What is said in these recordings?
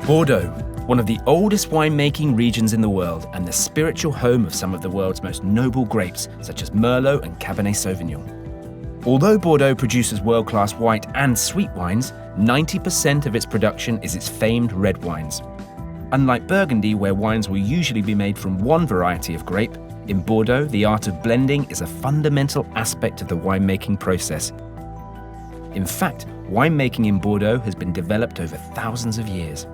Bordeaux, one of the oldest winemaking regions in the world and the spiritual home of some of the world's most noble grapes, such as Merlot and Cabernet Sauvignon. Although Bordeaux produces world-class white and sweet wines, 90% of its production is its famed red wines. Unlike Burgundy, where wines will usually be made from one variety of grape, in Bordeaux, the art of blending is a fundamental aspect of the winemaking process. In fact, winemaking in Bordeaux has been developed over thousands of years.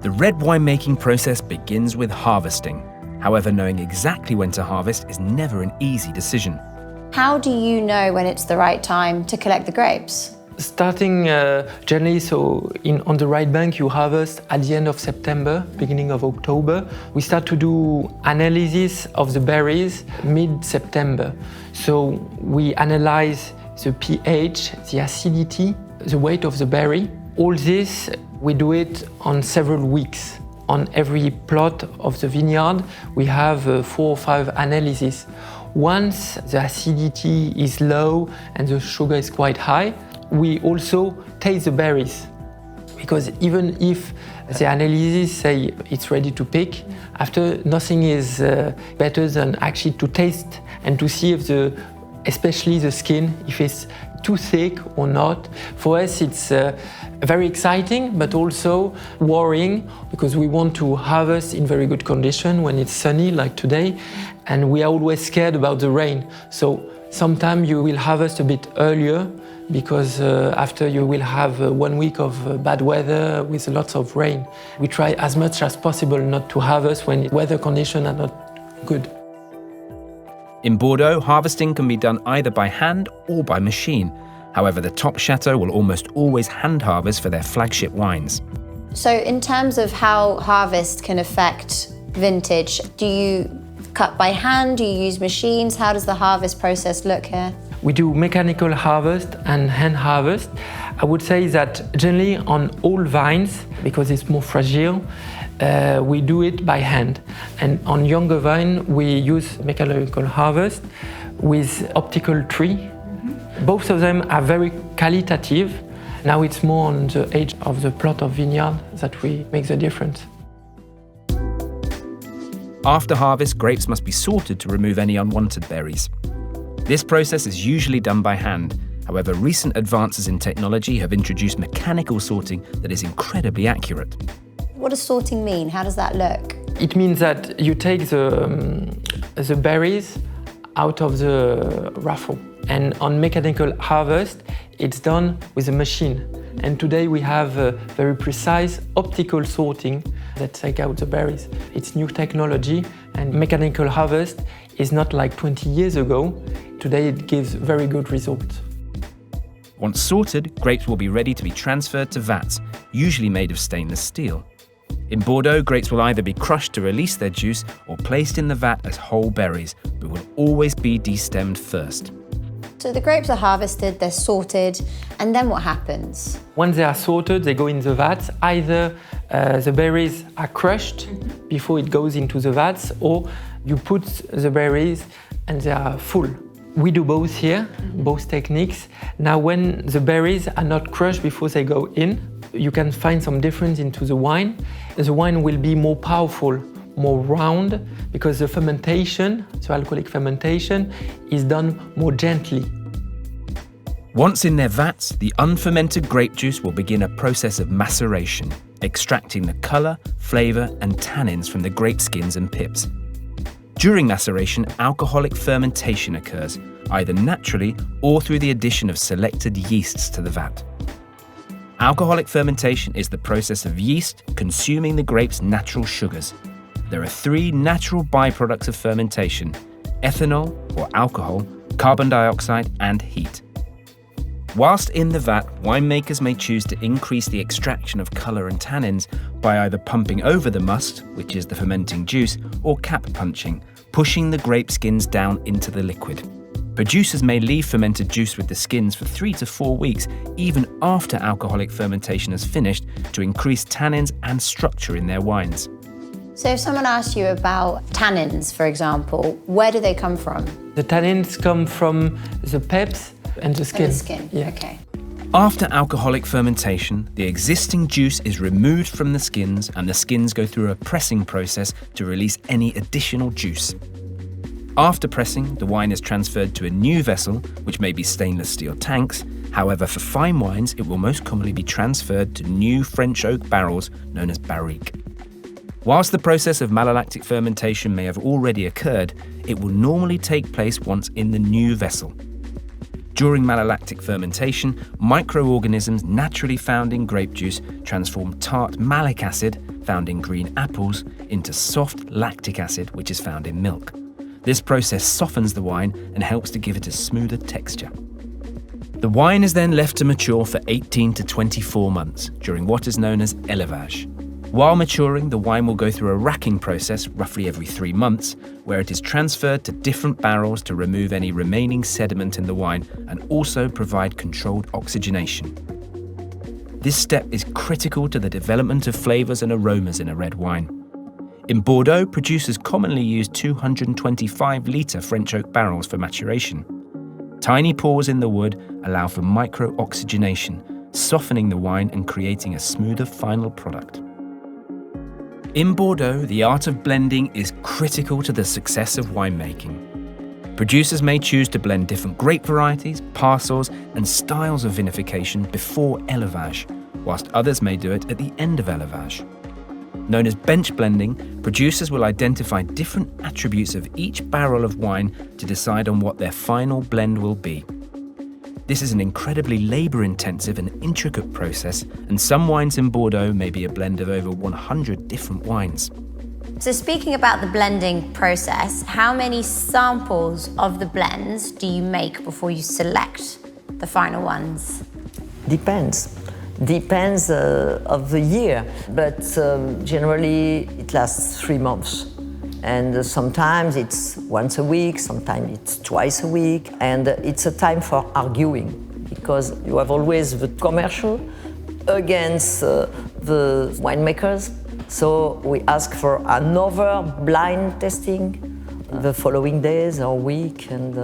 The red winemaking process begins with harvesting. However, knowing exactly when to harvest is never an easy decision. How do you know when it's the right time to collect the grapes? Starting generally, on the right bank, you harvest at the end of September, beginning of October. We start to do analysis of the berries mid-September. So we analyze the pH, the acidity, the weight of the berry. All this, we do it on several weeks. On every plot of the vineyard, we have 4 or 5 analyses. Once the acidity is low and the sugar is quite high, we also taste the berries. Because even if the analysis say it's ready to pick, after nothing is better than actually to taste and to see if especially the skin, if it's too thick or not. For us, it's very exciting, but also worrying, because we want to harvest in very good condition when it's sunny, like today, and we are always scared about the rain. So sometimes you will harvest a bit earlier, because after you will have 1 week of bad weather with lots of rain. We try as much as possible not to harvest when weather conditions are not good. In Bordeaux, harvesting can be done either by hand or by machine. However, the top chateau will almost always hand harvest for their flagship wines. So in terms of how harvest can affect vintage, do you cut by hand, do you use machines? How does the harvest process look here? We do mechanical harvest and hand harvest. I would say that generally on all vines, because it's more fragile, we do it by hand. And on younger vine, we use mechanical harvest with optical tree. Mm-hmm. Both of them are very qualitative. Now it's more on the age of the plot of vineyard that we make the difference. After harvest, grapes must be sorted to remove any unwanted berries. This process is usually done by hand. However, recent advances in technology have introduced mechanical sorting that is incredibly accurate. What does sorting mean? How does that look? It means that you take the berries out of the raffle. And on mechanical harvest, it's done with a machine. And today we have a very precise optical sorting that take out the berries. It's new technology, and mechanical harvest is not like 20 years ago. Today it gives very good results. Once sorted, grapes will be ready to be transferred to vats, usually made of stainless steel. In Bordeaux, grapes will either be crushed to release their juice or placed in the vat as whole berries, but will always be destemmed first. So the grapes are harvested, they're sorted, and then what happens? Once they are sorted, they go in the vats. Either the berries are crushed before it goes into the vats, or you put the berries and they are full. We do both here, both techniques. Now, when the berries are not crushed before they go in, you can find some difference into the wine. The wine will be more powerful, more round, because the fermentation, so alcoholic fermentation, is done more gently. Once in their vats, the unfermented grape juice will begin a process of maceration, extracting the colour, flavour and tannins from the grape skins and pips. During maceration, alcoholic fermentation occurs, either naturally or through the addition of selected yeasts to the vat. Alcoholic fermentation is the process of yeast consuming the grape's natural sugars. There are 3 natural byproducts of fermentation: ethanol, or alcohol, carbon dioxide, and heat. Whilst in the vat, winemakers may choose to increase the extraction of colour and tannins by either pumping over the must, which is the fermenting juice, or cap punching, pushing the grape skins down into the liquid. Producers may leave fermented juice with the skins for 3 to 4 weeks, even after alcoholic fermentation has finished, to increase tannins and structure in their wines. So if someone asks you about tannins, for example, where do they come from? The tannins come from the peps and the skin. And the skin, yeah. Okay. After alcoholic fermentation, the existing juice is removed from the skins and the skins go through a pressing process to release any additional juice. After pressing, the wine is transferred to a new vessel, which may be stainless steel tanks. However, for fine wines, it will most commonly be transferred to new French oak barrels known as barriques. Whilst the process of malolactic fermentation may have already occurred, it will normally take place once in the new vessel. During malolactic fermentation, microorganisms naturally found in grape juice transform tart malic acid, found in green apples, into soft lactic acid, which is found in milk. This process softens the wine and helps to give it a smoother texture. The wine is then left to mature for 18 to 24 months, during what is known as élevage. While maturing, the wine will go through a racking process roughly every 3 months, where it is transferred to different barrels to remove any remaining sediment in the wine and also provide controlled oxygenation. This step is critical to the development of flavours and aromas in a red wine. In Bordeaux, producers commonly use 225-litre French oak barrels for maturation. Tiny pores in the wood allow for micro-oxygenation, softening the wine and creating a smoother final product. In Bordeaux, the art of blending is critical to the success of winemaking. Producers may choose to blend different grape varieties, parcels, and styles of vinification before élevage, whilst others may do it at the end of élevage. Known as bench blending, producers will identify different attributes of each barrel of wine to decide on what their final blend will be. This is an incredibly labour-intensive and intricate process, and some wines in Bordeaux may be a blend of over 100 different wines. So speaking about the blending process, how many samples of the blends do you make before you select the final ones? Depends of the year, but generally it lasts 3 months. And sometimes it's once a week, sometimes it's twice a week, and it's a time for arguing, because you have always the commercial against the winemakers. So we ask for another blind testing the following days or week, and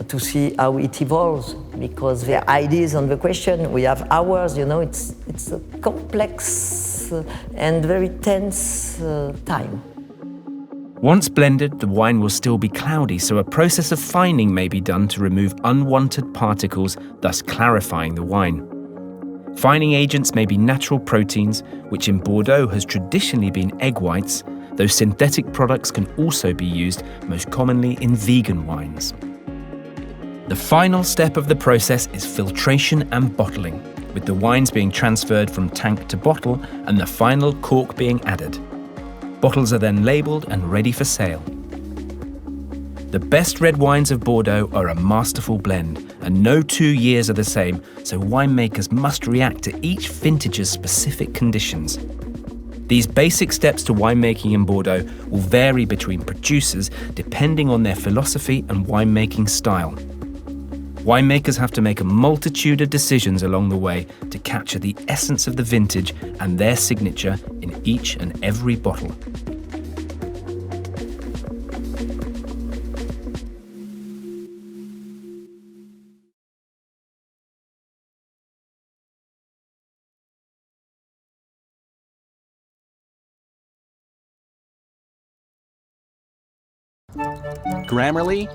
to see how it evolves, because the ideas on the question, we have hours, it's a complex and very tense time. Once blended, the wine will still be cloudy, so a process of fining may be done to remove unwanted particles, thus clarifying the wine. Fining agents may be natural proteins, which in Bordeaux has traditionally been egg whites, though synthetic products can also be used, most commonly in vegan wines. The final step of the process is filtration and bottling, with the wines being transferred from tank to bottle and the final cork being added. Bottles are then labelled and ready for sale. The best red wines of Bordeaux are a masterful blend, and no 2 years are the same, so winemakers must react to each vintage's specific conditions. These basic steps to winemaking in Bordeaux will vary between producers depending on their philosophy and winemaking style. Winemakers have to make a multitude of decisions along the way to capture the essence of the vintage and their signature in each and every bottle. Grammarly